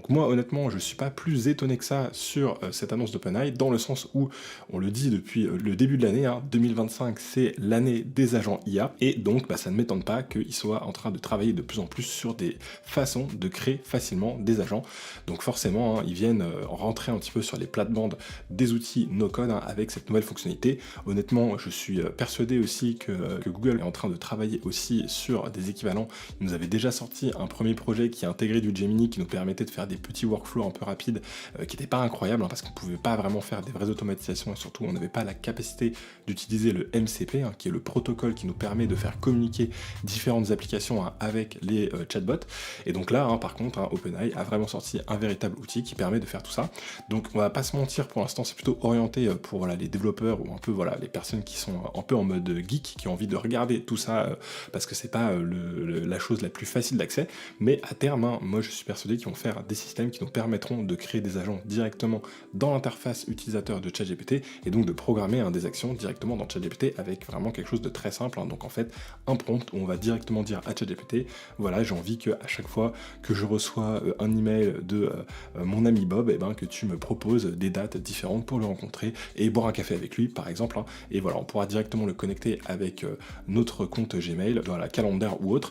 Donc moi honnêtement je suis pas plus étonné que ça sur cette annonce d'OpenAI, dans le sens où on le dit depuis le début de l'année, 2025 c'est l'année des agents IA, et donc ça ne m'étonne pas qu'ils soient en train de travailler de plus en plus sur des façons de créer facilement des agents. Donc forcément ils viennent rentrer un petit peu sur les plates-bandes des outils no-code avec cette nouvelle fonctionnalité. Honnêtement je suis persuadé aussi que Google est en train de travailler aussi sur des équivalents. Ils nous avaient déjà sorti un premier projet qui intégrait du Gemini, qui nous permettait de faire des petits workflows un peu rapides, qui n'étaient pas incroyables, parce qu'on pouvait pas vraiment faire des vraies automatisations, et surtout on n'avait pas la capacité d'utiliser le MCP, qui est le protocole qui nous permet de faire communiquer différentes applications avec les chatbots. Et donc là, par contre, OpenAI a vraiment sorti un véritable outil qui permet de faire tout ça. Donc on va pas se mentir, pour l'instant c'est plutôt orienté pour les développeurs, ou un peu les personnes qui sont un peu en mode geek, qui ont envie de regarder tout ça, parce que c'est pas la chose la plus facile d'accès, mais à terme, moi je suis persuadé qu'ils vont faire des systèmes qui nous permettront de créer des agents directement dans l'interface utilisateur de ChatGPT, et donc de programmer des actions directement dans ChatGPT avec vraiment quelque chose de très simple. Donc en fait, un prompt où on va directement dire à ChatGPT, voilà, j'ai envie que à chaque fois que je reçois un email de mon ami Bob, que tu me proposes des dates différentes pour le rencontrer et boire un café avec lui, par exemple. Et voilà, on pourra directement le connecter avec notre compte Gmail, calendar ou autre,